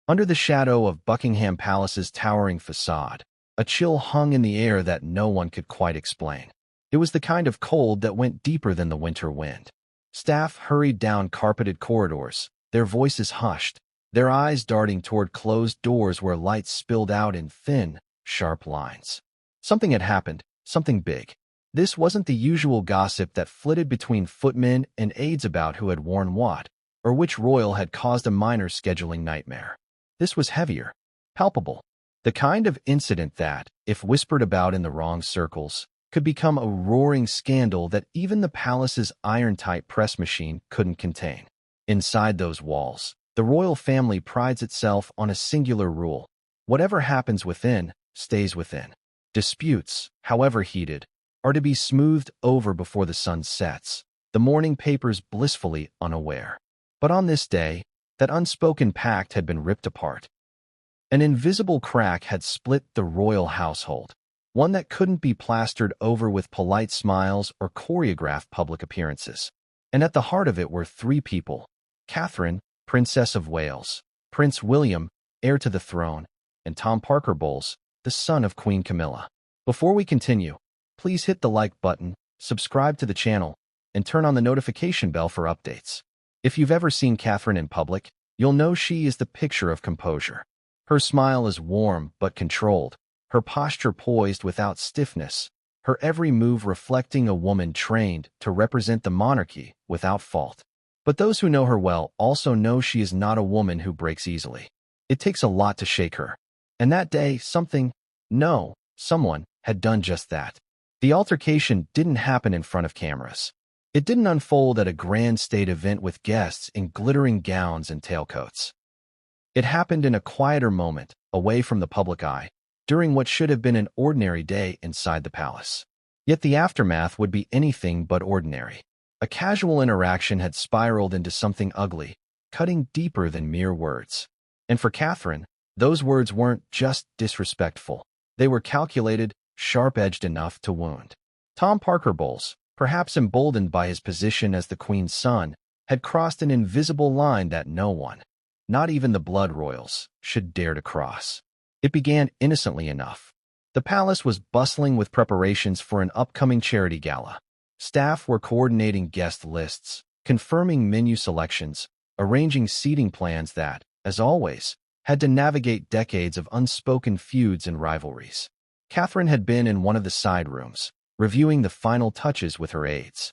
Under the shadow of Buckingham Palace's towering facade, a chill hung in the air that no one could quite explain. It was the kind of cold that went deeper than the winter wind. Staff hurried down carpeted corridors, their voices hushed, their eyes darting toward closed doors where lights spilled out in thin, sharp lines. Something had happened, something big. This wasn't the usual gossip that flitted between footmen and aides about who had worn what, or which royal had caused a minor scheduling nightmare. This was heavier, palpable, the kind of incident that, if whispered about in the wrong circles, could become a roaring scandal that even the palace's iron-tight press machine couldn't contain. Inside those walls, the royal family prides itself on a singular rule: whatever happens within, stays within. Disputes, however heated, are to be smoothed over before the sun sets, the morning papers blissfully unaware. But on this day, that unspoken pact had been ripped apart. An invisible crack had split the royal household, one that couldn't be plastered over with polite smiles or choreographed public appearances. And at the heart of it were three people: Catherine, Princess of Wales; Prince William, heir to the throne; and Tom Parker Bowles, the son of Queen Camilla. Before we continue, please hit the like button, subscribe to the channel, and turn on the notification bell for updates. If you've ever seen Catherine in public, you'll know she is the picture of composure. Her smile is warm but controlled, her posture poised without stiffness, her every move reflecting a woman trained to represent the monarchy without fault. But those who know her well also know she is not a woman who breaks easily. It takes a lot to shake her. And that day, someone had done just that. The altercation didn't happen in front of cameras. It didn't unfold at a grand state event with guests in glittering gowns and tailcoats. It happened in a quieter moment, away from the public eye, during what should have been an ordinary day inside the palace. Yet the aftermath would be anything but ordinary. A casual interaction had spiraled into something ugly, cutting deeper than mere words. And for Catherine, those words weren't just disrespectful. They were calculated, sharp-edged enough to wound. Tom Parker Bowles, perhaps emboldened by his position as the Queen's son, had crossed an invisible line that no one, not even the blood royals, should dare to cross. It began innocently enough. The palace was bustling with preparations for an upcoming charity gala. Staff were coordinating guest lists, confirming menu selections, arranging seating plans that, as always, had to navigate decades of unspoken feuds and rivalries. Catherine had been in one of the side rooms, reviewing the final touches with her aides.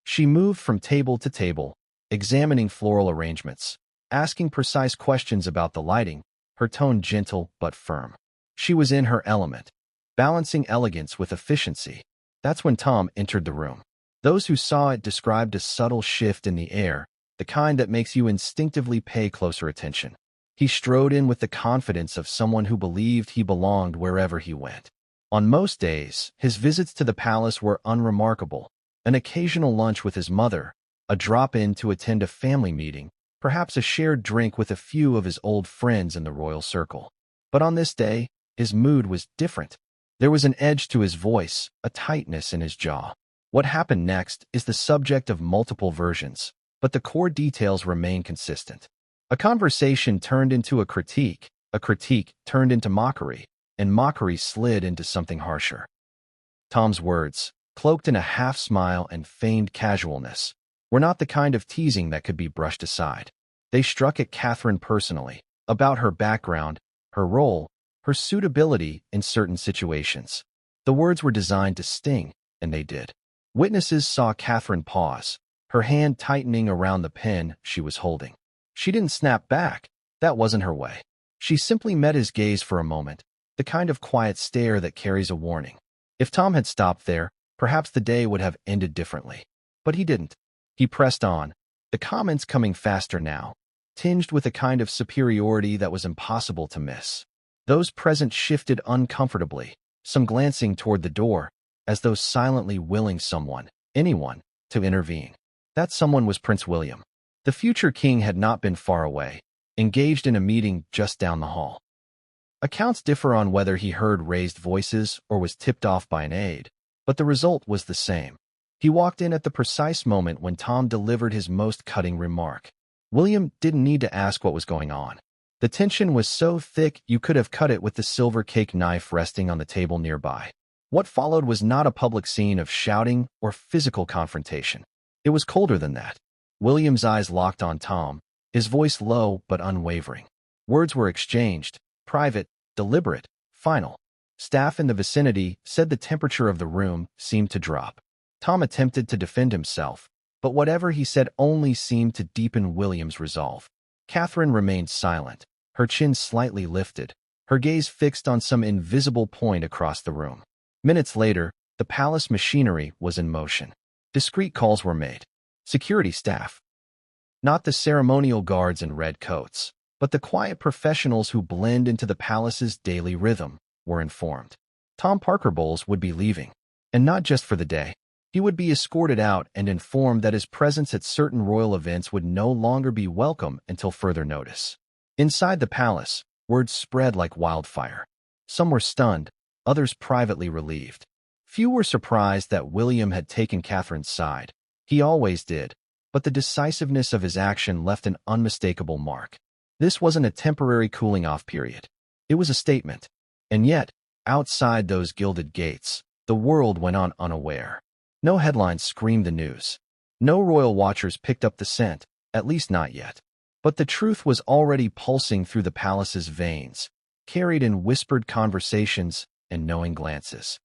She moved from table to table, examining floral arrangements, asking precise questions about the lighting, her tone gentle but firm. She was in her element, balancing elegance with efficiency. That's when Tom entered the room. Those who saw it described a subtle shift in the air, the kind that makes you instinctively pay closer attention. He strode in with the confidence of someone who believed he belonged wherever he went. On most days, his visits to the palace were unremarkable: an occasional lunch with his mother, a drop-in to attend a family meeting, perhaps a shared drink with a few of his old friends in the royal circle. But on this day, his mood was different. There was an edge to his voice, a tightness in his jaw. What happened next is the subject of multiple versions, but the core details remain consistent. A conversation turned into a critique turned into mockery, and mockery slid into something harsher. Tom's words, cloaked in a half-smile and feigned casualness, were not the kind of teasing that could be brushed aside. They struck at Catherine personally, about her background, her role, her suitability in certain situations. The words were designed to sting, and they did. Witnesses saw Catherine pause, her hand tightening around the pen she was holding. She didn't snap back. That wasn't her way. She simply met his gaze for a moment, the kind of quiet stare that carries a warning. If Tom had stopped there, perhaps the day would have ended differently. But he didn't. He pressed on, the comments coming faster now, tinged with a kind of superiority that was impossible to miss. Those present shifted uncomfortably, some glancing toward the door, as though silently willing someone, anyone, to intervene. That someone was Prince William. The future king had not been far away, engaged in a meeting just down the hall. Accounts differ on whether he heard raised voices or was tipped off by an aide, but the result was the same. He walked in at the precise moment when Tom delivered his most cutting remark. William didn't need to ask what was going on. The tension was so thick you could have cut it with the silver cake knife resting on the table nearby. What followed was not a public scene of shouting or physical confrontation. It was colder than that. William's eyes locked on Tom, his voice low but unwavering. Words were exchanged, private, deliberate, final. Staff in the vicinity said the temperature of the room seemed to drop. Tom attempted to defend himself, but whatever he said only seemed to deepen William's resolve. Catherine remained silent, her chin slightly lifted, her gaze fixed on some invisible point across the room. Minutes later, the palace machinery was in motion. Discreet calls were made. Security staff. Not the ceremonial guards in red coats, but the quiet professionals who blend into the palace's daily rhythm, were informed. Tom Parker Bowles would be leaving, and not just for the day. He would be escorted out and informed that his presence at certain royal events would no longer be welcome until further notice. Inside the palace, word spread like wildfire. Some were stunned, others privately relieved. Few were surprised that William had taken Catherine's side. He always did, but the decisiveness of his action left an unmistakable mark. This wasn't a temporary cooling-off period. It was a statement. And yet, outside those gilded gates, the world went on unaware. No headlines screamed the news. No royal watchers picked up the scent, at least not yet. But the truth was already pulsing through the palace's veins, carried in whispered conversations and knowing glances.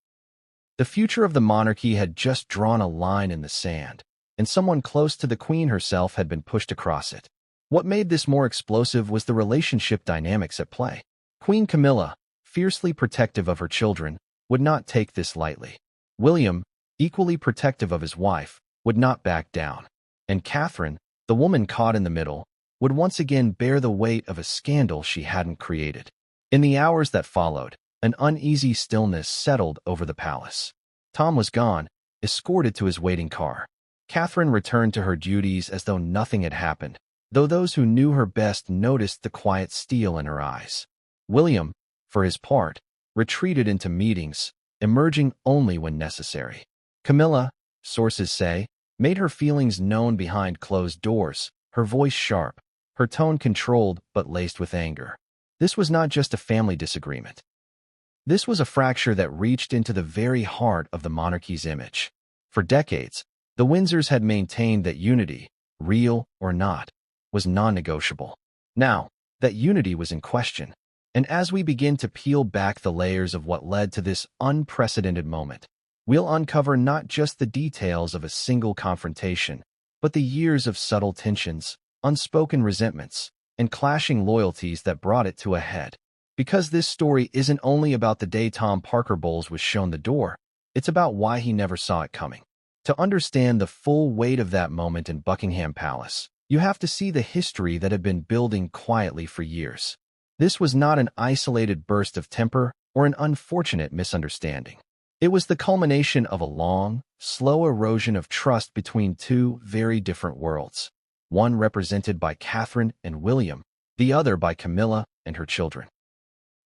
The future of the monarchy had just drawn a line in the sand, and someone close to the queen herself had been pushed across it. What made this more explosive was the relationship dynamics at play. Queen Camilla, fiercely protective of her children, would not take this lightly. William, equally protective of his wife, would not back down. And Catherine, the woman caught in the middle, would once again bear the weight of a scandal she hadn't created. In the hours that followed, an uneasy stillness settled over the palace. Tom was gone, escorted to his waiting car. Catherine returned to her duties as though nothing had happened, though those who knew her best noticed the quiet steel in her eyes. William, for his part, retreated into meetings, emerging only when necessary. Camilla, sources say, made her feelings known behind closed doors, her voice sharp, her tone controlled but laced with anger. This was not just a family disagreement. This was a fracture that reached into the very heart of the monarchy's image. For decades, the Windsors had maintained that unity, real or not, was non-negotiable. Now, that unity was in question. And as we begin to peel back the layers of what led to this unprecedented moment, we'll uncover not just the details of a single confrontation, but the years of subtle tensions, unspoken resentments, and clashing loyalties that brought it to a head. Because this story isn't only about the day Tom Parker Bowles was shown the door, it's about why he never saw it coming. To understand the full weight of that moment in Buckingham Palace, you have to see the history that had been building quietly for years. This was not an isolated burst of temper or an unfortunate misunderstanding. It was the culmination of a long, slow erosion of trust between two very different worlds, one represented by Catherine and William, the other by Camilla and her children.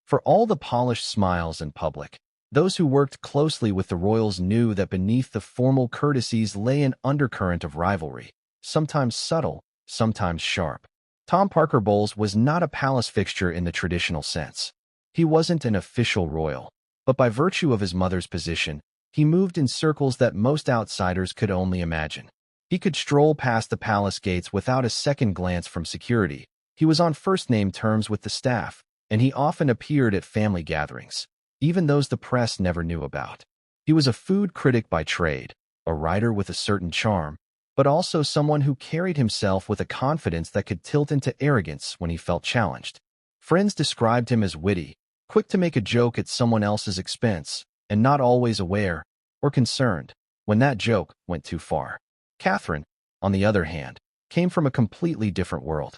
For all the polished smiles in public, those who worked closely with the royals knew that beneath the formal courtesies lay an undercurrent of rivalry, sometimes subtle, sometimes sharp. Tom Parker Bowles was not a palace fixture in the traditional sense. He wasn't an official royal, but by virtue of his mother's position, he moved in circles that most outsiders could only imagine. He could stroll past the palace gates without a second glance from security. He was on first-name terms with the staff, and he often appeared at family gatherings, even those the press never knew about. He was a food critic by trade, a writer with a certain charm, but also someone who carried himself with a confidence that could tilt into arrogance when he felt challenged. Friends described him as witty, quick to make a joke at someone else's expense, and not always aware or concerned when that joke went too far. Catherine, on the other hand, came from a completely different world.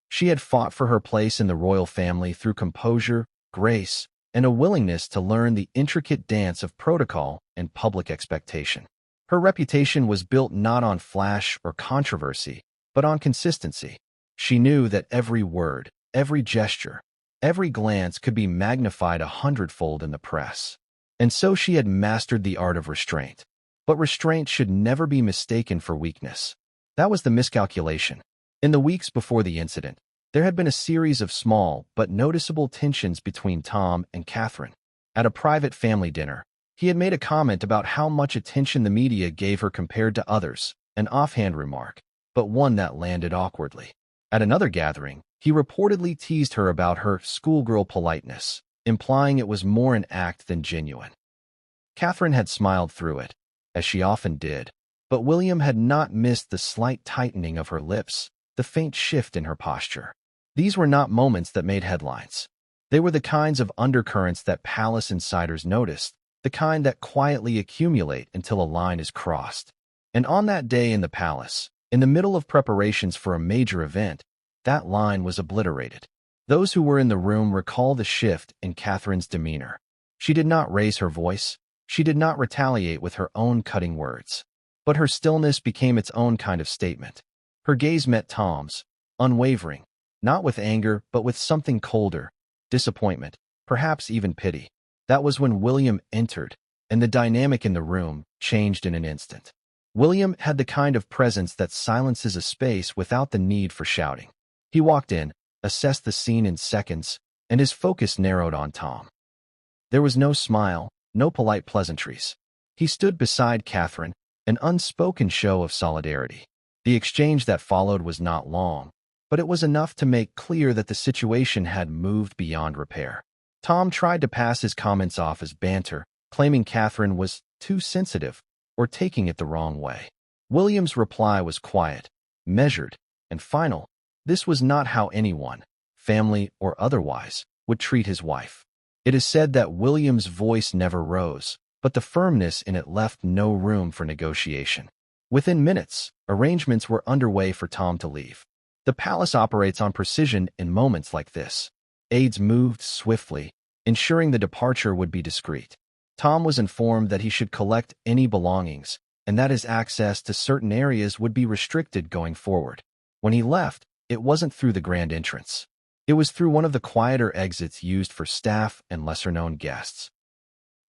She had fought for her place in the royal family through composure, grace, and a willingness to learn the intricate dance of protocol and public expectation. Her reputation was built not on flash or controversy, but on consistency. She knew that every word, every gesture, every glance could be magnified 100-fold in the press. And so she had mastered the art of restraint. But restraint should never be mistaken for weakness. That was the miscalculation. In the weeks before the incident, There had been a series of small but noticeable tensions between Tom and Catherine. At a private family dinner, he had made a comment about how much attention the media gave her compared to others, an offhand remark, but one that landed awkwardly. At another gathering, he reportedly teased her about her schoolgirl politeness, implying it was more an act than genuine. Catherine had smiled through it, as she often did, but William had not missed the slight tightening of her lips, the faint shift in her posture. These were not moments that made headlines. They were the kinds of undercurrents that palace insiders noticed, the kind that quietly accumulate until a line is crossed. And on that day in the palace, in the middle of preparations for a major event, that line was obliterated. Those who were in the room recall the shift in Catherine's demeanor. She did not raise her voice. She did not retaliate with her own cutting words. But her stillness became its own kind of statement. Her gaze met Tom's, unwavering, not with anger, but with something colder, disappointment, perhaps even pity. That was when William entered, and the dynamic in the room changed in an instant. William had the kind of presence that silences a space without the need for shouting. He walked in, assessed the scene in seconds, and his focus narrowed on Tom. There was no smile, no polite pleasantries. He stood beside Catherine, an unspoken show of solidarity. The exchange that followed was not long, but it was enough to make clear that the situation had moved beyond repair. Tom tried to pass his comments off as banter, claiming Catherine was too sensitive or taking it the wrong way. William's reply was quiet, measured, and final. This was not how anyone, family or otherwise, would treat his wife. It is said that William's voice never rose, but the firmness in it left no room for negotiation. Within minutes, arrangements were underway for Tom to leave. The palace operates on precision in moments like this. Aides moved swiftly, ensuring the departure would be discreet. Tom was informed that he should collect any belongings, and that his access to certain areas would be restricted going forward. When he left, it wasn't through the grand entrance. It was through one of the quieter exits used for staff and lesser-known guests.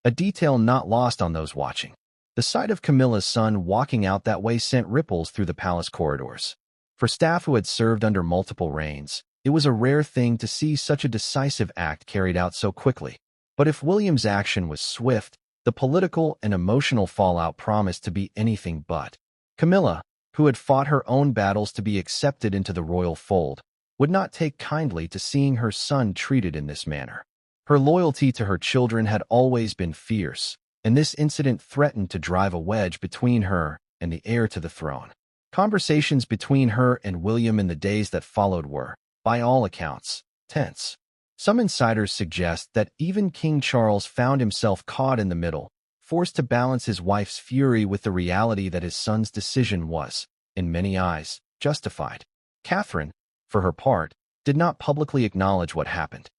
A detail not lost on those watching. The sight of Camilla's son walking out that way sent ripples through the palace corridors. For staff who had served under multiple reigns, it was a rare thing to see such a decisive act carried out so quickly. But if William's action was swift, the political and emotional fallout promised to be anything but. Camilla, who had fought her own battles to be accepted into the royal fold, would not take kindly to seeing her son treated in this manner. Her loyalty to her children had always been fierce, and this incident threatened to drive a wedge between her and the heir to the throne. Conversations between her and William in the days that followed were, by all accounts, tense. Some insiders suggest that even King Charles found himself caught in the middle, forced to balance his wife's fury with the reality that his son's decision was, in many eyes, justified. Catherine, for her part, did not publicly acknowledge what happened.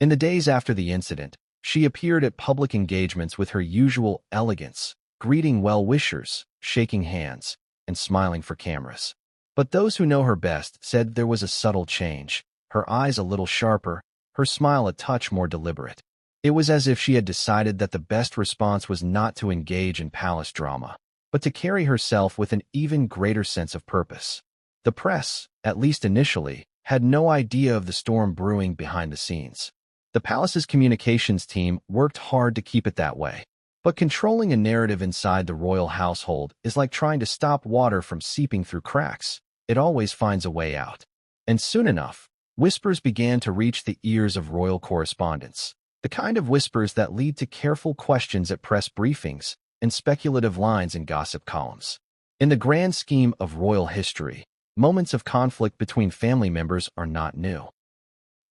In the days after the incident, she appeared at public engagements with her usual elegance, greeting well-wishers, shaking hands, and smiling for cameras. But those who know her best said there was a subtle change, her eyes a little sharper, her smile a touch more deliberate. It was as if she had decided that the best response was not to engage in palace drama, but to carry herself with an even greater sense of purpose. The press, at least initially, had no idea of the storm brewing behind the scenes. The palace's communications team worked hard to keep it that way. But controlling a narrative inside the royal household is like trying to stop water from seeping through cracks. It always finds a way out. And soon enough, whispers began to reach the ears of royal correspondents, the kind of whispers that lead to careful questions at press briefings and speculative lines in gossip columns. In the grand scheme of royal history, moments of conflict between family members are not new.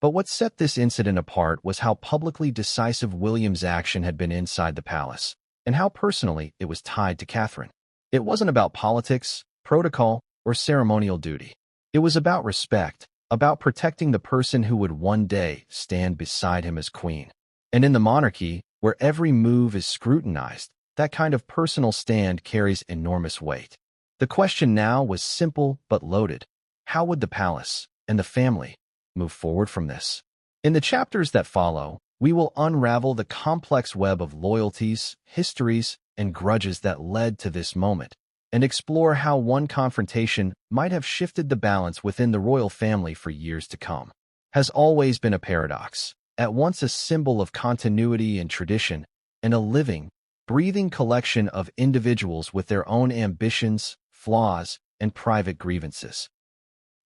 But what set this incident apart was how publicly decisive William's action had been inside the palace, and how personally it was tied to Catherine. It wasn't about politics, protocol, or ceremonial duty. It was about respect, about protecting the person who would one day stand beside him as queen. And in the monarchy, where every move is scrutinized, that kind of personal stand carries enormous weight. The question now was simple but loaded. How would the palace, and the family, move forward from this? In the chapters that follow, we will unravel the complex web of loyalties, histories, and grudges that led to this moment, and explore how one confrontation might have shifted the balance within the royal family for years to come. Has always been a paradox, at once a symbol of continuity and tradition, and a living, breathing collection of individuals with their own ambitions, flaws, and private grievances.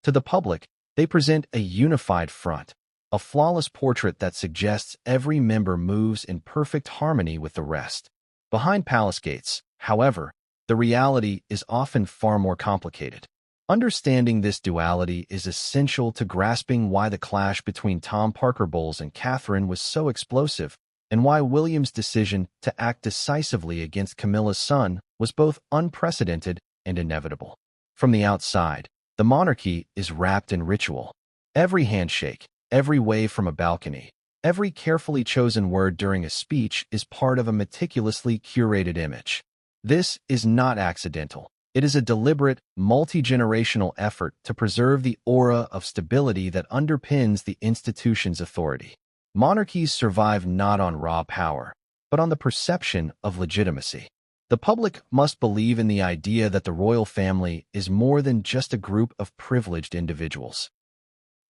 To the public, they present a unified front, a flawless portrait that suggests every member moves in perfect harmony with the rest. Behind palace gates, however, the reality is often far more complicated. Understanding this duality is essential to grasping why the clash between Tom Parker Bowles and Catherine was so explosive, and why William's decision to act decisively against Camilla's son was both unprecedented and inevitable. From the outside, the monarchy is wrapped in ritual. Every handshake, every wave from a balcony, every carefully chosen word during a speech is part of a meticulously curated image. This is not accidental. It is a deliberate, multi-generational effort to preserve the aura of stability that underpins the institution's authority. Monarchies survive not on raw power, but on the perception of legitimacy. The public must believe in the idea that the royal family is more than just a group of privileged individuals,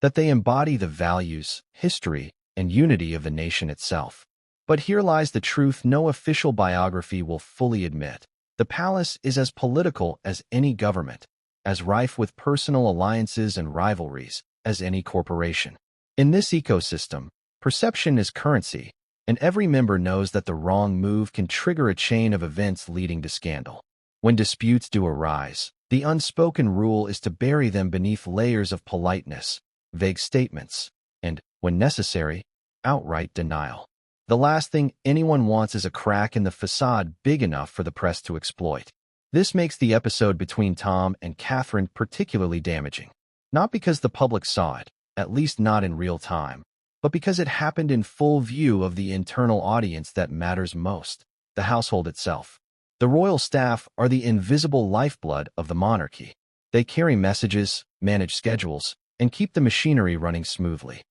that they embody the values, history, and unity of the nation itself. But here lies the truth no official biography will fully admit. The palace is as political as any government, as rife with personal alliances and rivalries as any corporation. In this ecosystem, perception is currency, and every member knows that the wrong move can trigger a chain of events leading to scandal. When disputes do arise, the unspoken rule is to bury them beneath layers of politeness, vague statements, and, when necessary, outright denial. The last thing anyone wants is a crack in the facade big enough for the press to exploit. This makes the episode between Tom and Catherine particularly damaging. Not because the public saw it, at least not in real time, but because it happened in full view of the internal audience that matters most, the household itself. The royal staff are the invisible lifeblood of the monarchy. They carry messages, manage schedules, and keep the machinery running smoothly.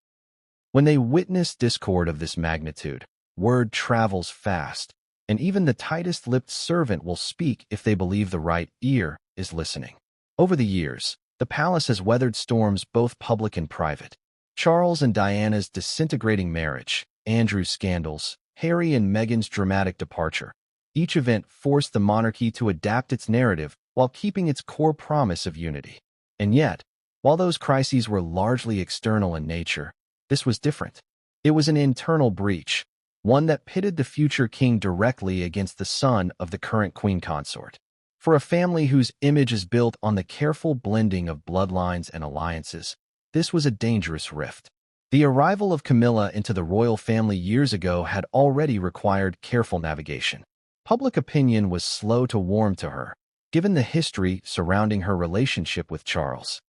When they witness discord of this magnitude, word travels fast, and even the tightest-lipped servant will speak if they believe the right ear is listening. Over the years, the palace has weathered storms both public and private. Charles and Diana's disintegrating marriage, Andrew's scandals, Harry and Meghan's dramatic departure. Each event forced the monarchy to adapt its narrative while keeping its core promise of unity. And yet, while those crises were largely external in nature, this was different. It was an internal breach, one that pitted the future king directly against the son of the current queen consort. For a family whose image is built on the careful blending of bloodlines and alliances, this was a dangerous rift. The arrival of Camilla into the royal family years ago had already required careful navigation. Public opinion was slow to warm to her, given the history surrounding her relationship with Charles.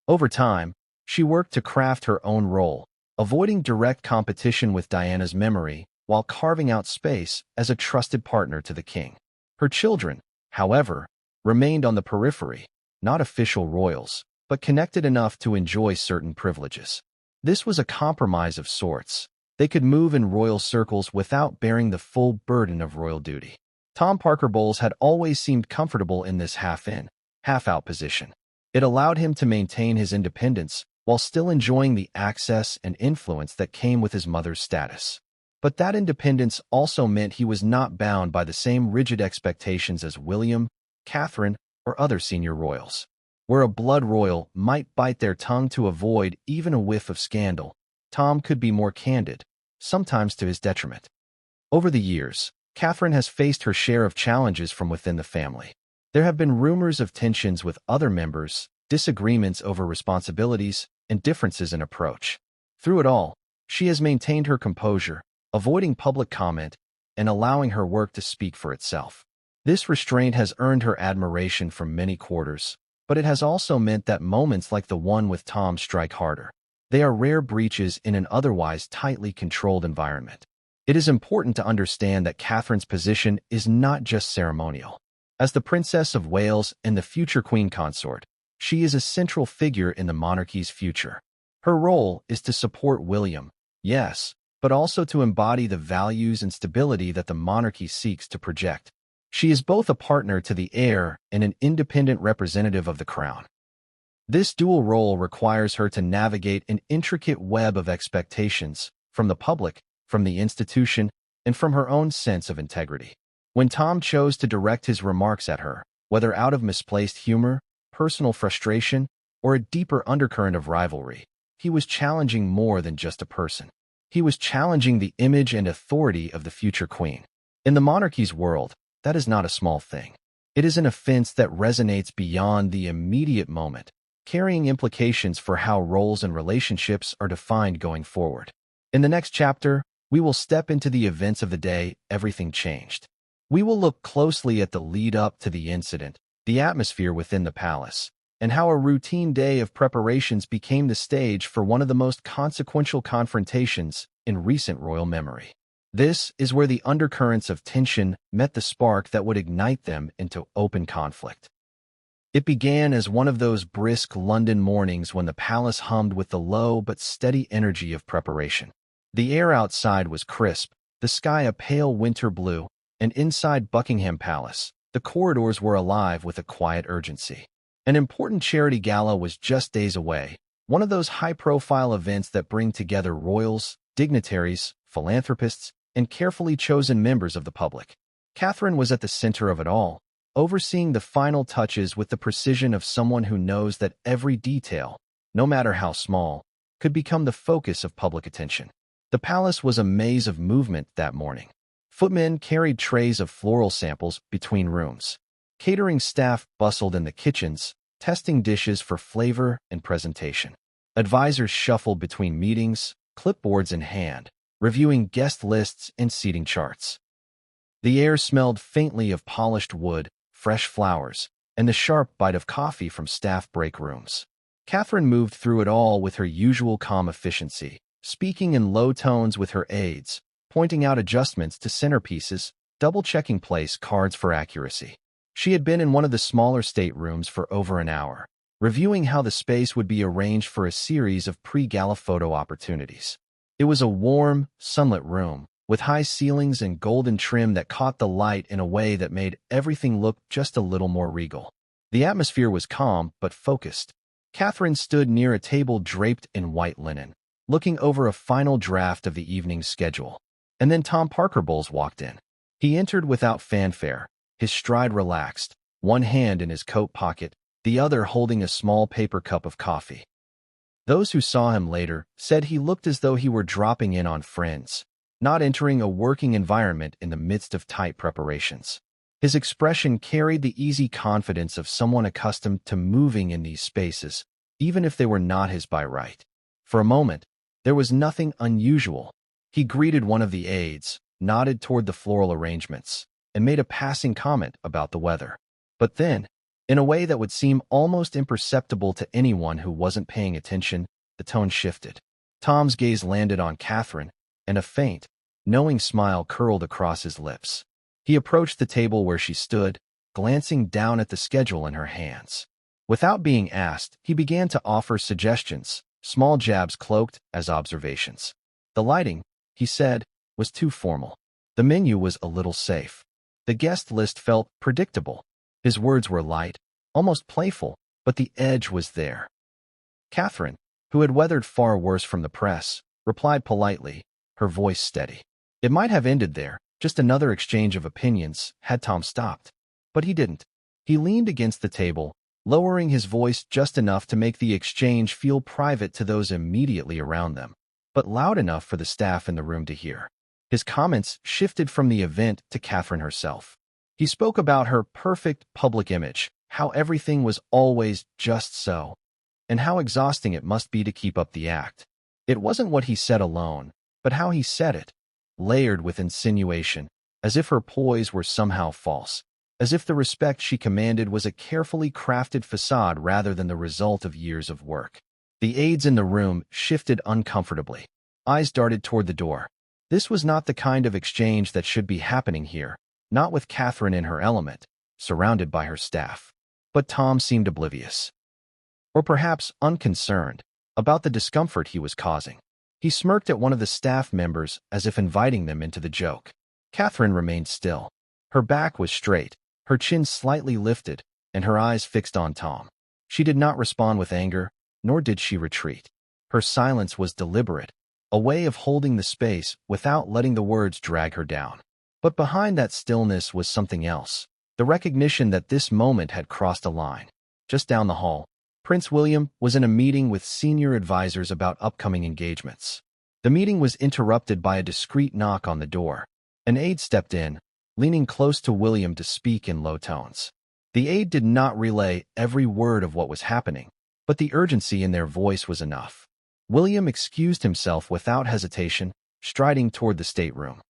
Over time, she worked to craft her own role, avoiding direct competition with Diana's memory while carving out space as a trusted partner to the king. Her children, however, remained on the periphery, not official royals, but connected enough to enjoy certain privileges. This was a compromise of sorts. They could move in royal circles without bearing the full burden of royal duty. Tom Parker Bowles had always seemed comfortable in this half-in, half-out position. It allowed him to maintain his independence while still enjoying the access and influence that came with his mother's status. But that independence also meant he was not bound by the same rigid expectations as William, Catherine, or other senior royals. Where a blood royal might bite their tongue to avoid even a whiff of scandal, Tom could be more candid, sometimes to his detriment. Over the years, Catherine has faced her share of challenges from within the family. There have been rumors of tensions with other members, disagreements over responsibilities, and differences in approach. Through it all, she has maintained her composure, avoiding public comment, and allowing her work to speak for itself. This restraint has earned her admiration from many quarters, but it has also meant that moments like the one with Tom strike harder. They are rare breaches in an otherwise tightly controlled environment. It is important to understand that Catherine's position is not just ceremonial. As the Princess of Wales and the future queen consort, she is a central figure in the monarchy's future. Her role is to support William, yes, but also to embody the values and stability that the monarchy seeks to project. She is both a partner to the heir and an independent representative of the crown. This dual role requires her to navigate an intricate web of expectations from the public, from the institution, and from her own sense of integrity. When Tom chose to direct his remarks at her, whether out of misplaced humor, personal frustration, or a deeper undercurrent of rivalry, he was challenging more than just a person. He was challenging the image and authority of the future queen. In the monarchy's world, that is not a small thing. It is an offense that resonates beyond the immediate moment, carrying implications for how roles and relationships are defined going forward. In the next chapter, we will step into the events of the day everything changed. We will look closely at the lead-up to the incident, the atmosphere within the palace, and how a routine day of preparations became the stage for one of the most consequential confrontations in recent royal memory. This is where the undercurrents of tension met the spark that would ignite them into open conflict. It began as one of those brisk London mornings when the palace hummed with the low but steady energy of preparation. The air outside was crisp, the sky a pale winter blue, and inside Buckingham Palace, the corridors were alive with a quiet urgency. An important charity gala was just days away, one of those high-profile events that bring together royals, dignitaries, philanthropists, and carefully chosen members of the public. Catherine was at the center of it all, overseeing the final touches with the precision of someone who knows that every detail, no matter how small, could become the focus of public attention. The palace was a maze of movement that morning. Footmen carried trays of floral samples between rooms. Catering staff bustled in the kitchens, testing dishes for flavor and presentation. Advisors shuffled between meetings, clipboards in hand, reviewing guest lists and seating charts. The air smelled faintly of polished wood, fresh flowers, and the sharp bite of coffee from staff break rooms. Catherine moved through it all with her usual calm efficiency, speaking in low tones with her aides, pointing out adjustments to centerpieces, double-checking place cards for accuracy. She had been in one of the smaller staterooms for over an hour, reviewing how the space would be arranged for a series of pre-gala photo opportunities. It was a warm, sunlit room, with high ceilings and golden trim that caught the light in a way that made everything look just a little more regal. The atmosphere was calm but focused. Catherine stood near a table draped in white linen, looking over a final draft of the evening's schedule. And then Tom Parker Bowles walked in. He entered without fanfare, his stride relaxed, one hand in his coat pocket, the other holding a small paper cup of coffee. Those who saw him later said he looked as though he were dropping in on friends, not entering a working environment in the midst of tight preparations. His expression carried the easy confidence of someone accustomed to moving in these spaces, even if they were not his by right. For a moment, there was nothing unusual. He greeted one of the aides, nodded toward the floral arrangements, and made a passing comment about the weather. But then, in a way that would seem almost imperceptible to anyone who wasn't paying attention, the tone shifted. Tom's gaze landed on Catherine, and a faint, knowing smile curled across his lips. He approached the table where she stood, glancing down at the schedule in her hands. Without being asked, he began to offer suggestions, small jabs cloaked as observations. The lighting, he said, was too formal. The menu was a little safe. The guest list felt predictable. His words were light, almost playful, but the edge was there. Catherine, who had weathered far worse from the press, replied politely, her voice steady. It might have ended there, just another exchange of opinions, had Tom stopped. But he didn't. He leaned against the table, lowering his voice just enough to make the exchange feel private to those immediately around them, but loud enough for the staff in the room to hear. His comments shifted from the event to Catherine herself. He spoke about her perfect public image, how everything was always just so, and how exhausting it must be to keep up the act. It wasn't what he said alone, but how he said it, layered with insinuation, as if her poise were somehow false, as if the respect she commanded was a carefully crafted facade rather than the result of years of work. The aides in the room shifted uncomfortably. Eyes darted toward the door. This was not the kind of exchange that should be happening here, not with Catherine in her element, surrounded by her staff. But Tom seemed oblivious. Or perhaps unconcerned about the discomfort he was causing. He smirked at one of the staff members as if inviting them into the joke. Catherine remained still. Her back was straight, her chin slightly lifted, and her eyes fixed on Tom. She did not respond with anger, nor did she retreat. Her silence was deliberate, a way of holding the space without letting the words drag her down. But behind that stillness was something else, the recognition that this moment had crossed a line. Just down the hall, Prince William was in a meeting with senior advisors about upcoming engagements. The meeting was interrupted by a discreet knock on the door. An aide stepped in, leaning close to William to speak in low tones. The aide did not relay every word of what was happening, but the urgency in their voice was enough. William excused himself without hesitation, striding toward the stateroom.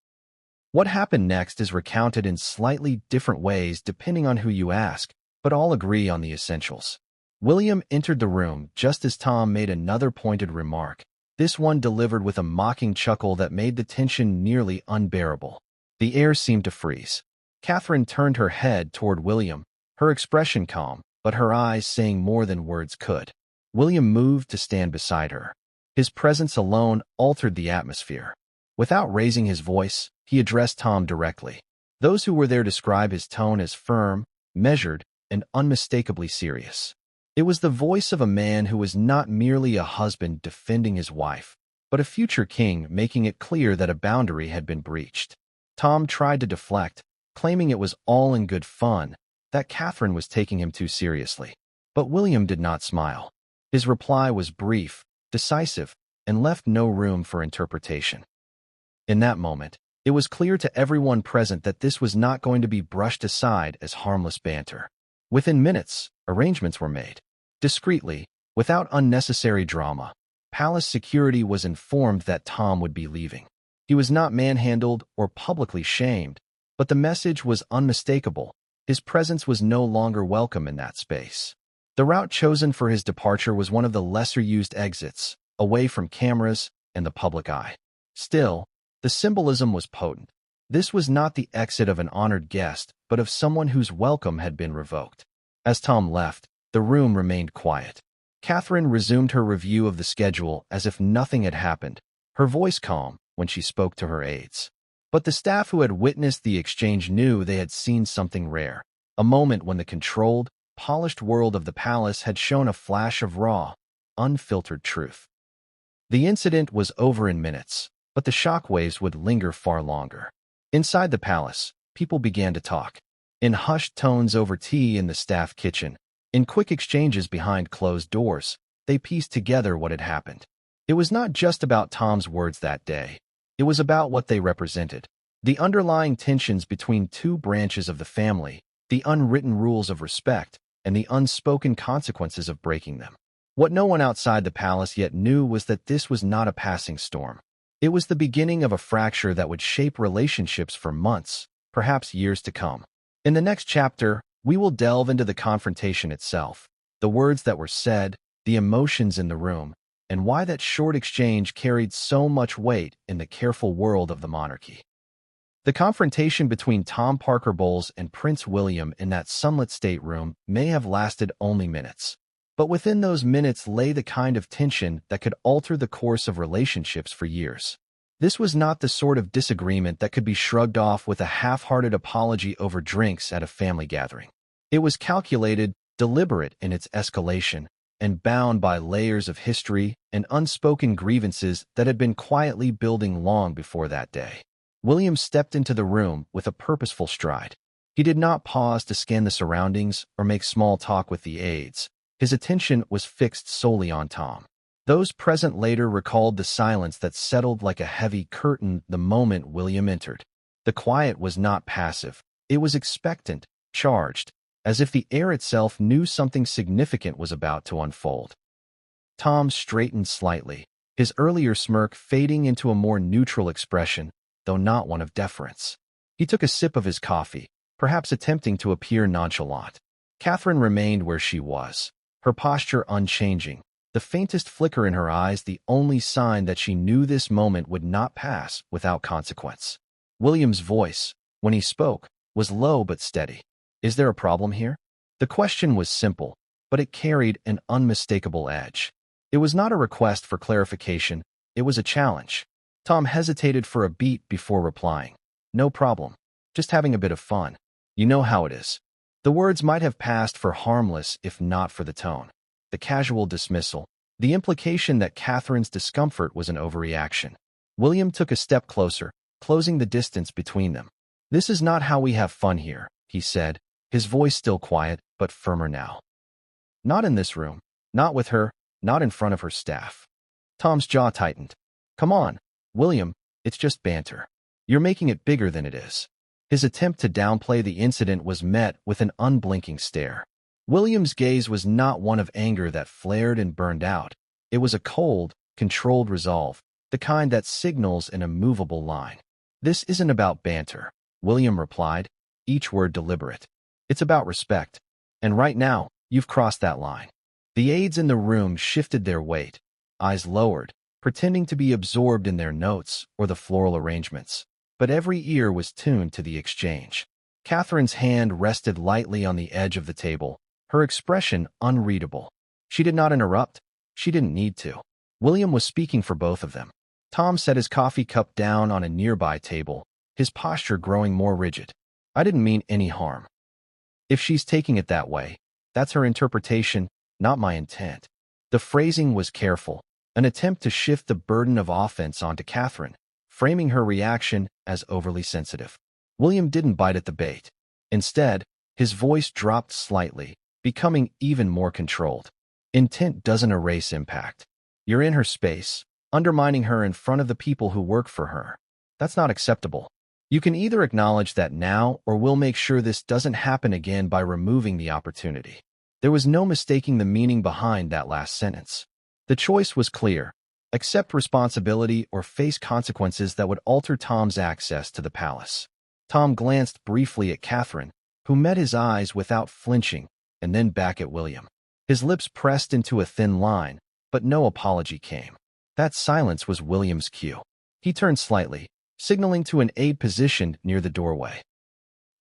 What happened next is recounted in slightly different ways depending on who you ask, but all agree on the essentials. William entered the room just as Tom made another pointed remark, this one delivered with a mocking chuckle that made the tension nearly unbearable. The air seemed to freeze. Catherine turned her head toward William, her expression calm, but her eyes saying more than words could. William moved to stand beside her. His presence alone altered the atmosphere. Without raising his voice, he addressed Tom directly. Those who were there describe his tone as firm, measured, and unmistakably serious. It was the voice of a man who was not merely a husband defending his wife, but a future king making it clear that a boundary had been breached. Tom tried to deflect, claiming it was all in good fun, that Catherine was taking him too seriously. But William did not smile. His reply was brief, decisive, and left no room for interpretation. In that moment, it was clear to everyone present that this was not going to be brushed aside as harmless banter. Within minutes, arrangements were made. Discreetly, without unnecessary drama, palace security was informed that Tom would be leaving. He was not manhandled or publicly shamed, but the message was unmistakable. His presence was no longer welcome in that space. The route chosen for his departure was one of the lesser-used exits, away from cameras and the public eye. Still, the symbolism was potent. This was not the exit of an honored guest, but of someone whose welcome had been revoked. As Tom left, the room remained quiet. Catherine resumed her review of the schedule as if nothing had happened, her voice calm when she spoke to her aides. But the staff who had witnessed the exchange knew they had seen something rare, a moment when the controlled, polished world of the palace had shown a flash of raw, unfiltered truth. The incident was over in minutes, but the shockwaves would linger far longer. Inside the palace, people began to talk. In hushed tones over tea in the staff kitchen, in quick exchanges behind closed doors, they pieced together what had happened. It was not just about Tom's words that day. It was about what they represented. The underlying tensions between two branches of the family, the unwritten rules of respect, and the unspoken consequences of breaking them. What no one outside the palace yet knew was that this was not a passing storm. It was the beginning of a fracture that would shape relationships for months, perhaps years to come. In the next chapter, we will delve into the confrontation itself, the words that were said, the emotions in the room, and why that short exchange carried so much weight in the careful world of the monarchy. The confrontation between Tom Parker Bowles and Prince William in that sunlit stateroom may have lasted only minutes. But within those minutes lay the kind of tension that could alter the course of relationships for years. This was not the sort of disagreement that could be shrugged off with a half-hearted apology over drinks at a family gathering. It was calculated, deliberate in its escalation, and bound by layers of history and unspoken grievances that had been quietly building long before that day. William stepped into the room with a purposeful stride. He did not pause to scan the surroundings or make small talk with the aides. His attention was fixed solely on Tom. Those present later recalled the silence that settled like a heavy curtain the moment William entered. The quiet was not passive. It was expectant, charged, as if the air itself knew something significant was about to unfold. Tom straightened slightly, his earlier smirk fading into a more neutral expression, though not one of deference. He took a sip of his coffee, perhaps attempting to appear nonchalant. Catherine remained where she was, her posture unchanging, the faintest flicker in her eyes the only sign that she knew this moment would not pass without consequence. William's voice, when he spoke, was low but steady. "Is there a problem here?" The question was simple, but it carried an unmistakable edge. It was not a request for clarification, it was a challenge. Tom hesitated for a beat before replying. "No problem. Just having a bit of fun. You know how it is." The words might have passed for harmless if not for the tone. The casual dismissal. The implication that Catherine's discomfort was an overreaction. William took a step closer, closing the distance between them. "This is not how we have fun here," he said, his voice still quiet, but firmer now. "Not in this room. Not with her. Not in front of her staff." Tom's jaw tightened. "Come on, William, it's just banter. You're making it bigger than it is." His attempt to downplay the incident was met with an unblinking stare. William's gaze was not one of anger that flared and burned out. It was a cold, controlled resolve, the kind that signals an immovable line. "This isn't about banter," William replied, each word deliberate. "It's about respect. And right now, you've crossed that line." The aides in the room shifted their weight, eyes lowered, pretending to be absorbed in their notes or the floral arrangements. But every ear was tuned to the exchange. Catherine's hand rested lightly on the edge of the table, her expression unreadable. She did not interrupt. She didn't need to. William was speaking for both of them. Tom set his coffee cup down on a nearby table, his posture growing more rigid. "I didn't mean any harm. If she's taking it that way, that's her interpretation, not my intent." The phrasing was careful, an attempt to shift the burden of offense onto Catherine, framing her reaction as overly sensitive. William didn't bite at the bait. Instead, his voice dropped slightly, becoming even more controlled. "Intent doesn't erase impact. You're in her space, undermining her in front of the people who work for her. That's not acceptable. You can either acknowledge that now or we'll make sure this doesn't happen again by removing the opportunity." There was no mistaking the meaning behind that last sentence. The choice was clear: accept responsibility or face consequences that would alter Tom's access to the palace. Tom glanced briefly at Catherine, who met his eyes without flinching, and then back at William. His lips pressed into a thin line, but no apology came. That silence was William's cue. He turned slightly, signaling to an aide positioned near the doorway.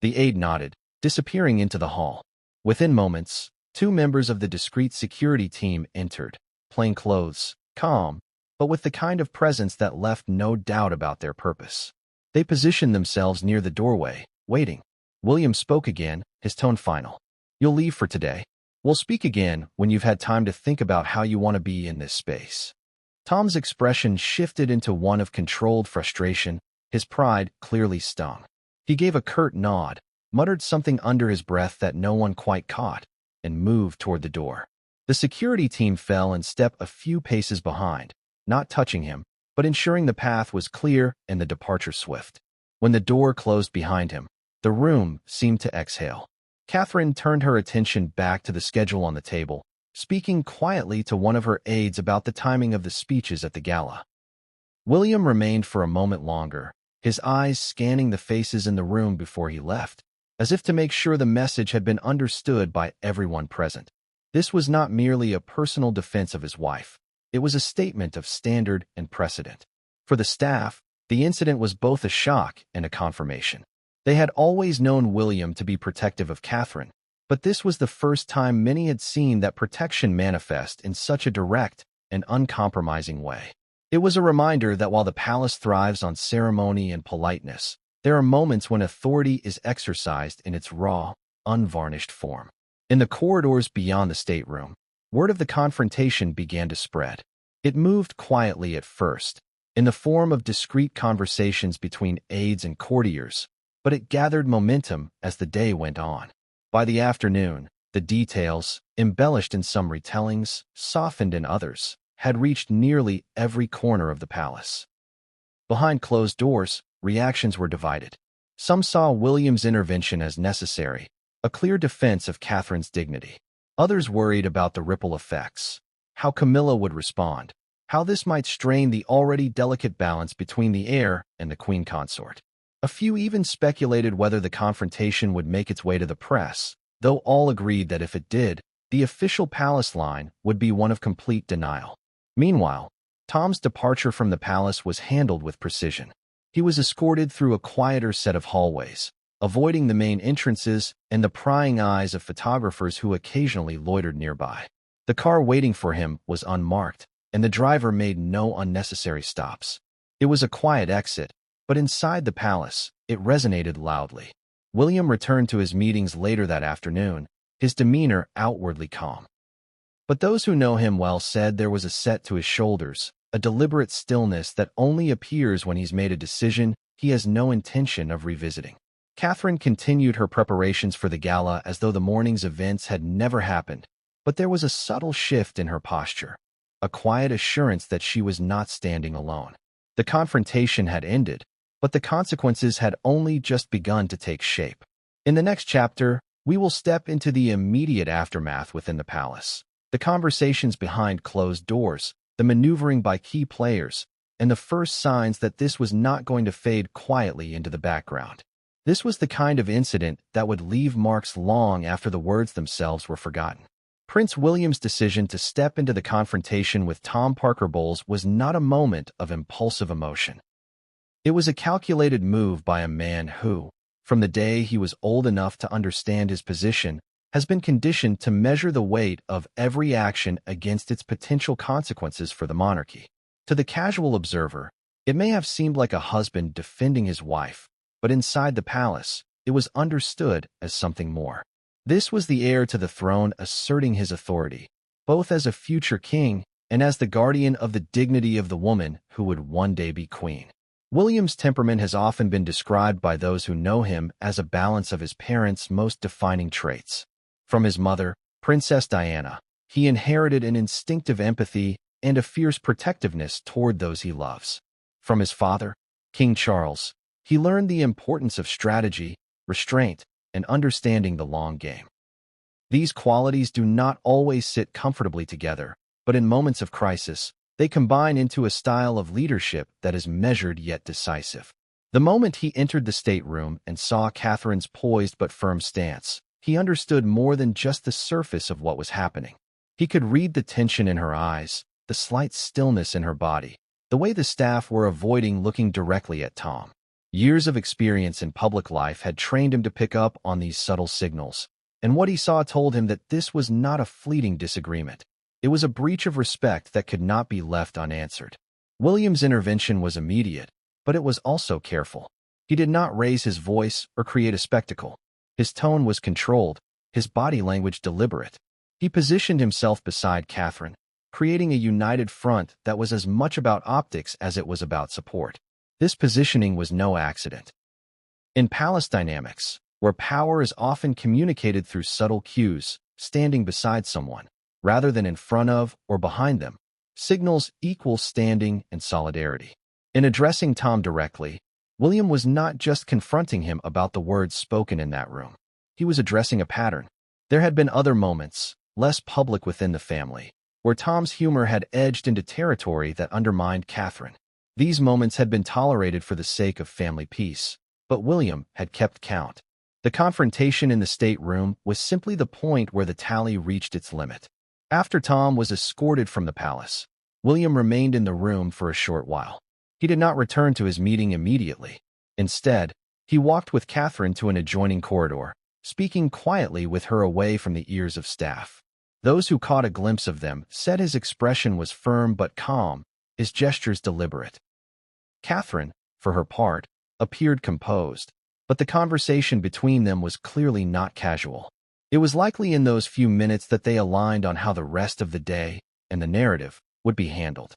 The aide nodded, disappearing into the hall. Within moments, two members of the discreet security team entered, plainclothes, calm, but with the kind of presence that left no doubt about their purpose. They positioned themselves near the doorway, waiting. William spoke again, his tone final. "You'll leave for today. We'll speak again when you've had time to think about how you want to be in this space." Tom's expression shifted into one of controlled frustration, his pride clearly stung. He gave a curt nod, muttered something under his breath that no one quite caught, and moved toward the door. The security team fell and stepped a few paces behind, not touching him, but ensuring the path was clear and the departure swift. When the door closed behind him, the room seemed to exhale. Catherine turned her attention back to the schedule on the table, speaking quietly to one of her aides about the timing of the speeches at the gala. William remained for a moment longer, his eyes scanning the faces in the room before he left, as if to make sure the message had been understood by everyone present. This was not merely a personal defense of his wife. It was a statement of standard and precedent. For the staff, the incident was both a shock and a confirmation. They had always known William to be protective of Catherine, but this was the first time many had seen that protection manifest in such a direct and uncompromising way. It was a reminder that while the palace thrives on ceremony and politeness, there are moments when authority is exercised in its raw, unvarnished form. In the corridors beyond the stateroom, word of the confrontation began to spread. It moved quietly at first, in the form of discreet conversations between aides and courtiers, but it gathered momentum as the day went on. By the afternoon, the details, embellished in some retellings, softened in others, had reached nearly every corner of the palace. Behind closed doors, reactions were divided. Some saw William's intervention as necessary, a clear defense of Catherine's dignity. Others worried about the ripple effects, how Camilla would respond, how this might strain the already delicate balance between the heir and the queen consort. A few even speculated whether the confrontation would make its way to the press, though all agreed that if it did, the official palace line would be one of complete denial. Meanwhile, Tom's departure from the palace was handled with precision. He was escorted through a quieter set of hallways, avoiding the main entrances and the prying eyes of photographers who occasionally loitered nearby. The car waiting for him was unmarked, and the driver made no unnecessary stops. It was a quiet exit, but inside the palace, it resonated loudly. William returned to his meetings later that afternoon, his demeanor outwardly calm. But those who know him well said there was a set to his shoulders, a deliberate stillness that only appears when he's made a decision he has no intention of revisiting. Catherine continued her preparations for the gala as though the morning's events had never happened, but there was a subtle shift in her posture, a quiet assurance that she was not standing alone. The confrontation had ended, but the consequences had only just begun to take shape. In the next chapter, we will step into the immediate aftermath within the palace. The conversations behind closed doors, the maneuvering by key players, and the first signs that this was not going to fade quietly into the background. This was the kind of incident that would leave marks long after the words themselves were forgotten. Prince William's decision to step into the confrontation with Tom Parker Bowles was not a moment of impulsive emotion. It was a calculated move by a man who, from the day he was old enough to understand his position, has been conditioned to measure the weight of every action against its potential consequences for the monarchy. To the casual observer, it may have seemed like a husband defending his wife, but inside the palace, it was understood as something more. This was the heir to the throne asserting his authority, both as a future king and as the guardian of the dignity of the woman who would one day be queen. William's temperament has often been described by those who know him as a balance of his parents' most defining traits. From his mother, Princess Diana, he inherited an instinctive empathy and a fierce protectiveness toward those he loves. From his father, King Charles, he learned the importance of strategy, restraint, and understanding the long game. These qualities do not always sit comfortably together, but in moments of crisis, they combine into a style of leadership that is measured yet decisive. The moment he entered the stateroom and saw Catherine's poised but firm stance, he understood more than just the surface of what was happening. He could read the tension in her eyes, the slight stillness in her body, the way the staff were avoiding looking directly at Tom. Years of experience in public life had trained him to pick up on these subtle signals, and what he saw told him that this was not a fleeting disagreement. It was a breach of respect that could not be left unanswered. William's intervention was immediate, but it was also careful. He did not raise his voice or create a spectacle. His tone was controlled, his body language deliberate. He positioned himself beside Catherine, creating a united front that was as much about optics as it was about support. This positioning was no accident. In palace dynamics, where power is often communicated through subtle cues, standing beside someone, rather than in front of or behind them, signals equal standing and solidarity. In addressing Tom directly, William was not just confronting him about the words spoken in that room. He was addressing a pattern. There had been other moments, less public within the family, where Tom's humor had edged into territory that undermined Catherine. These moments had been tolerated for the sake of family peace, but William had kept count. The confrontation in the stateroom was simply the point where the tally reached its limit. After Tom was escorted from the palace, William remained in the room for a short while. He did not return to his meeting immediately. Instead, he walked with Catherine to an adjoining corridor, speaking quietly with her away from the ears of staff. Those who caught a glimpse of them said his expression was firm but calm, his gestures deliberate. Catherine, for her part, appeared composed, but the conversation between them was clearly not casual. It was likely in those few minutes that they aligned on how the rest of the day and the narrative would be handled.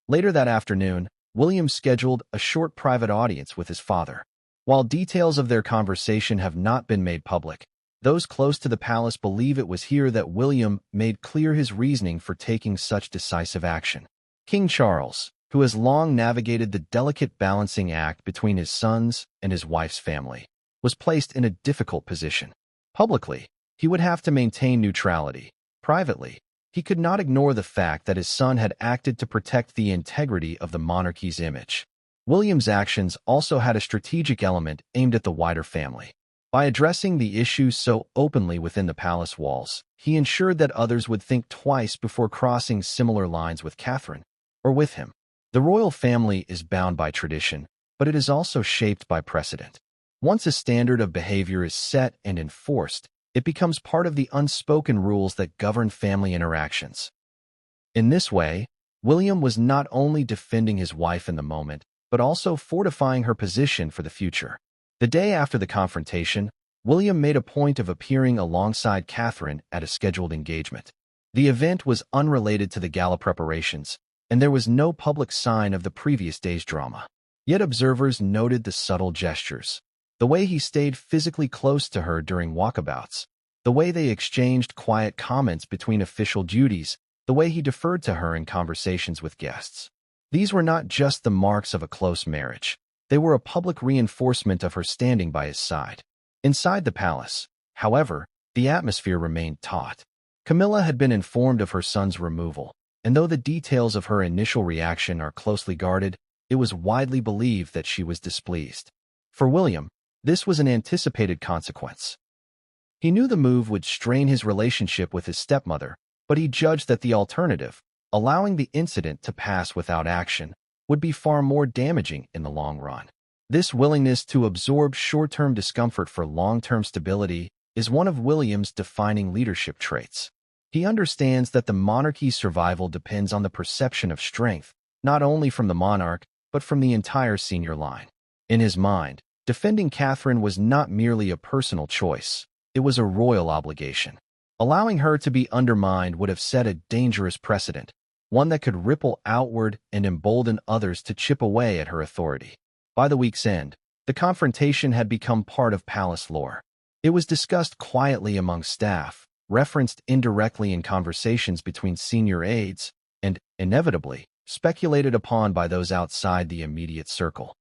Later that afternoon, William scheduled a short private audience with his father. While details of their conversation have not been made public, those close to the palace believe it was here that William made clear his reasoning for taking such decisive action. King Charles, who has long navigated the delicate balancing act between his sons and his wife's family, was placed in a difficult position. Publicly, he would have to maintain neutrality. Privately, he could not ignore the fact that his son had acted to protect the integrity of the monarchy's image. William's actions also had a strategic element aimed at the wider family. By addressing the issue so openly within the palace walls, he ensured that others would think twice before crossing similar lines with Catherine or with him. The royal family is bound by tradition, but it is also shaped by precedent. Once a standard of behavior is set and enforced, it becomes part of the unspoken rules that govern family interactions. In this way, William was not only defending his wife in the moment, but also fortifying her position for the future. The day after the confrontation, William made a point of appearing alongside Catherine at a scheduled engagement. The event was unrelated to the gala preparations, and there was no public sign of the previous day's drama. Yet observers noted the subtle gestures. The way he stayed physically close to her during walkabouts, the way they exchanged quiet comments between official duties, the way he deferred to her in conversations with guests. These were not just the marks of a close marriage. They were a public reinforcement of her standing by his side. Inside the palace, however, the atmosphere remained taut. Camilla had been informed of her son's removal, and though the details of her initial reaction are closely guarded, it was widely believed that she was displeased. For William, this was an anticipated consequence. He knew the move would strain his relationship with his stepmother, but he judged that the alternative, allowing the incident to pass without action, would be far more damaging in the long run. This willingness to absorb short-term discomfort for long-term stability is one of William's defining leadership traits. He understands that the monarchy's survival depends on the perception of strength, not only from the monarch, but from the entire senior line. In his mind, defending Catherine was not merely a personal choice, it was a royal obligation. Allowing her to be undermined would have set a dangerous precedent, one that could ripple outward and embolden others to chip away at her authority. By the week's end, the confrontation had become part of palace lore. It was discussed quietly among staff, referenced indirectly in conversations between senior aides, and, inevitably, speculated upon by those outside the immediate circle.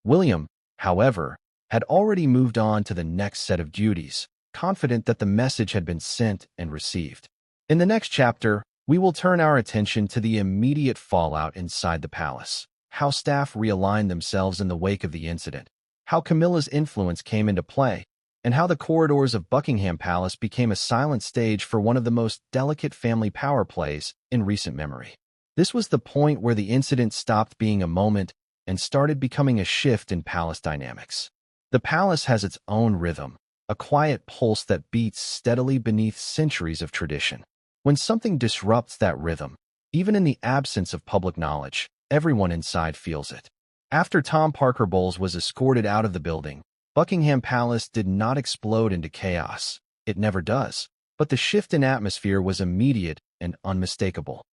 William, however, had already moved on to the next set of duties, confident that the message had been sent and received. In the next chapter, we will turn our attention to the immediate fallout inside the palace, how staff realigned themselves in the wake of the incident, how Camilla's influence came into play, and how the corridors of Buckingham Palace became a silent stage for one of the most delicate family power plays in recent memory. This was the point where the incident stopped being a moment and started becoming a shift in palace dynamics. The palace has its own rhythm, a quiet pulse that beats steadily beneath centuries of tradition. When something disrupts that rhythm, even in the absence of public knowledge, everyone inside feels it. After Tom Parker Bowles was escorted out of the building, Buckingham Palace did not explode into chaos. It never does. But the shift in atmosphere was immediate and unmistakable.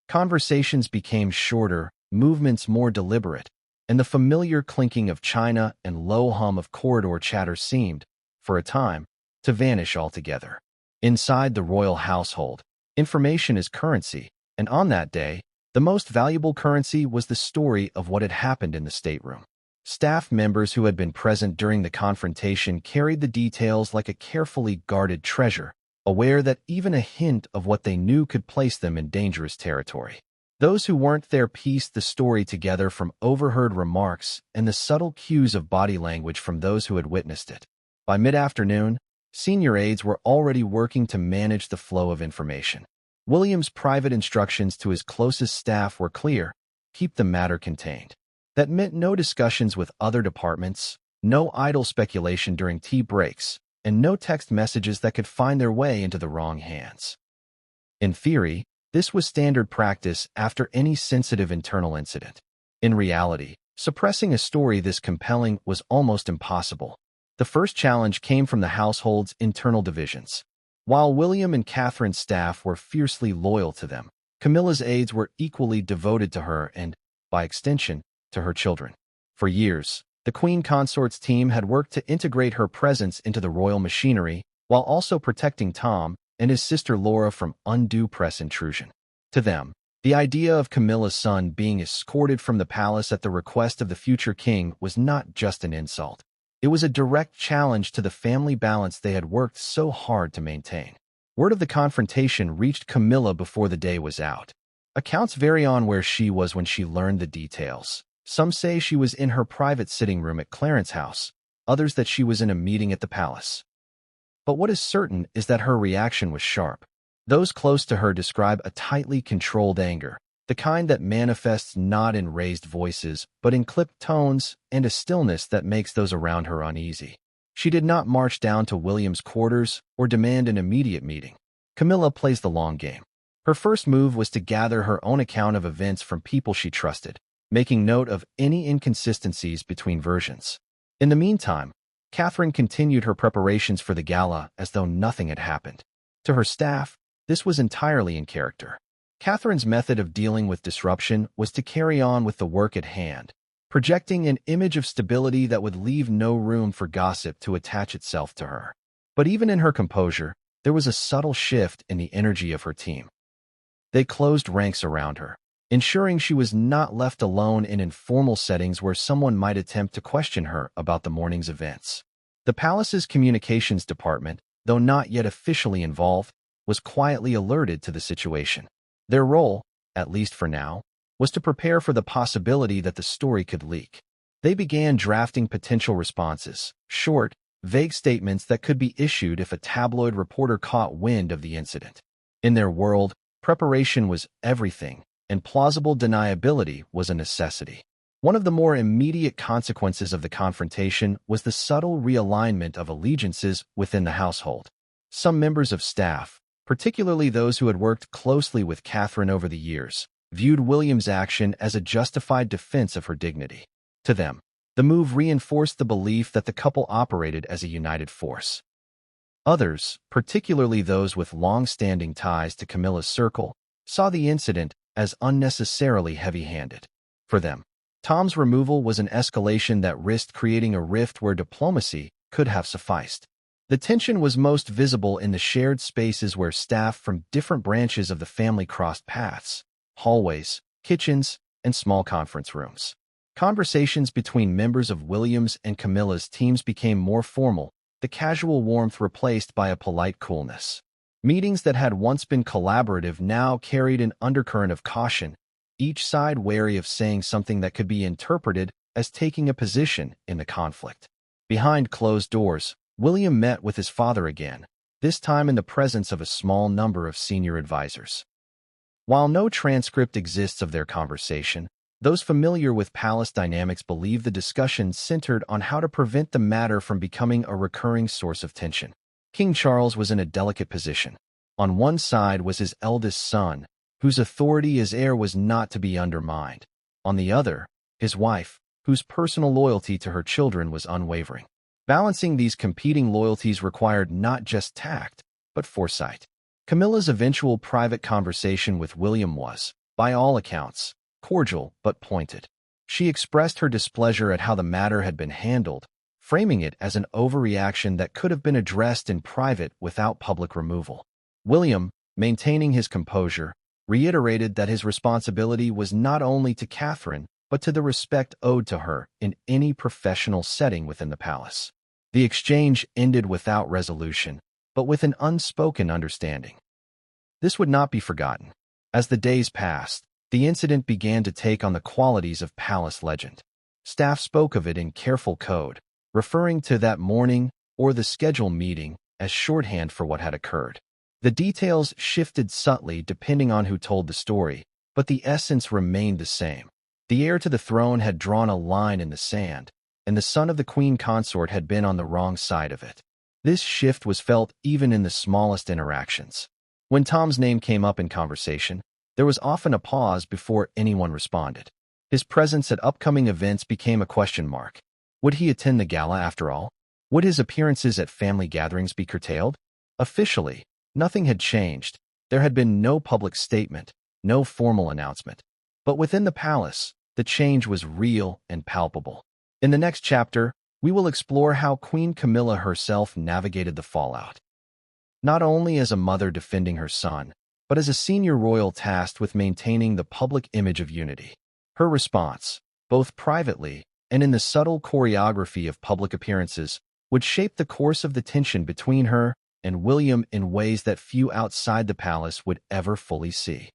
Conversations became shorter, movements more deliberate, and the familiar clinking of china and low hum of corridor chatter seemed, for a time, to vanish altogether. Inside the royal household, information is currency, and on that day, the most valuable currency was the story of what had happened in the stateroom. Staff members who had been present during the confrontation carried the details like a carefully guarded treasure, aware that even a hint of what they knew could place them in dangerous territory. Those who weren't there pieced the story together from overheard remarks and the subtle cues of body language from those who had witnessed it. By mid-afternoon, senior aides were already working to manage the flow of information. William's private instructions to his closest staff were clear: keep the matter contained. That meant no discussions with other departments, no idle speculation during tea breaks, and no text messages that could find their way into the wrong hands. In theory, this was standard practice after any sensitive internal incident. In reality, suppressing a story this compelling was almost impossible. The first challenge came from the household's internal divisions. While William and Catherine's staff were fiercely loyal to them, Camilla's aides were equally devoted to her and, by extension, to her children. For years, the Queen Consort's team had worked to integrate her presence into the royal machinery while also protecting Tom and his sister Laura from undue press intrusion. To them, the idea of Camilla's son being escorted from the palace at the request of the future king was not just an insult. It was a direct challenge to the family balance they had worked so hard to maintain. Word of the confrontation reached Camilla before the day was out. Accounts vary on where she was when she learned the details. Some say she was in her private sitting room at Clarence's house, others that she was in a meeting at the palace. But what is certain is that her reaction was sharp. Those close to her describe a tightly controlled anger, the kind that manifests not in raised voices, but in clipped tones and a stillness that makes those around her uneasy. She did not march down to William's quarters or demand an immediate meeting. Camilla plays the long game. Her first move was to gather her own account of events from people she trusted, making note of any inconsistencies between versions. In the meantime, Catherine continued her preparations for the gala as though nothing had happened. To her staff, this was entirely in character. Catherine's method of dealing with disruption was to carry on with the work at hand, projecting an image of stability that would leave no room for gossip to attach itself to her. But even in her composure, there was a subtle shift in the energy of her team. They closed ranks around her, ensuring she was not left alone in informal settings where someone might attempt to question her about the morning's events. The palace's communications department, though not yet officially involved, was quietly alerted to the situation. Their role, at least for now, was to prepare for the possibility that the story could leak. They began drafting potential responses, short, vague statements that could be issued if a tabloid reporter caught wind of the incident. In their world, preparation was everything, and plausible deniability was a necessity. One of the more immediate consequences of the confrontation was the subtle realignment of allegiances within the household. Some members of staff, particularly those who had worked closely with Catherine over the years, viewed William's action as a justified defense of her dignity. To them, the move reinforced the belief that the couple operated as a united force. Others, particularly those with long-standing ties to Camilla's circle, saw the incident as unnecessarily heavy-handed. For them, Tom's removal was an escalation that risked creating a rift where diplomacy could have sufficed. The tension was most visible in the shared spaces where staff from different branches of the family crossed paths: hallways, kitchens, and small conference rooms. Conversations between members of William's and Camilla's teams became more formal, the casual warmth replaced by a polite coolness. Meetings that had once been collaborative now carried an undercurrent of caution, each side wary of saying something that could be interpreted as taking a position in the conflict. Behind closed doors, William met with his father again, this time in the presence of a small number of senior advisors. While no transcript exists of their conversation, those familiar with palace dynamics believe the discussion centered on how to prevent the matter from becoming a recurring source of tension. King Charles was in a delicate position. On one side was his eldest son, whose authority as heir was not to be undermined. On the other, his wife, whose personal loyalty to her children was unwavering. Balancing these competing loyalties required not just tact, but foresight. Camilla's eventual private conversation with William was, by all accounts, cordial but pointed. She expressed her displeasure at how the matter had been handled, framing it as an overreaction that could have been addressed in private without public removal. William, maintaining his composure, reiterated that his responsibility was not only to Catherine, but to the respect owed to her in any professional setting within the palace. The exchange ended without resolution, but with an unspoken understanding. This would not be forgotten. As the days passed, the incident began to take on the qualities of palace legend. Staff spoke of it in careful code, referring to that morning or the scheduled meeting as shorthand for what had occurred. The details shifted subtly depending on who told the story, but the essence remained the same. The heir to the throne had drawn a line in the sand, and the son of the queen consort had been on the wrong side of it. This shift was felt even in the smallest interactions. When Tom's name came up in conversation, there was often a pause before anyone responded. His presence at upcoming events became a question mark. Would he attend the gala after all? Would his appearances at family gatherings be curtailed? Officially, nothing had changed. There had been no public statement, no formal announcement. But within the palace, the change was real and palpable. In the next chapter, we will explore how Queen Camilla herself navigated the fallout. Not only as a mother defending her son, but as a senior royal tasked with maintaining the public image of unity. Her response, both privately and in the subtle choreography of public appearances, would shape the course of the tension between her and William in ways that few outside the palace would ever fully see.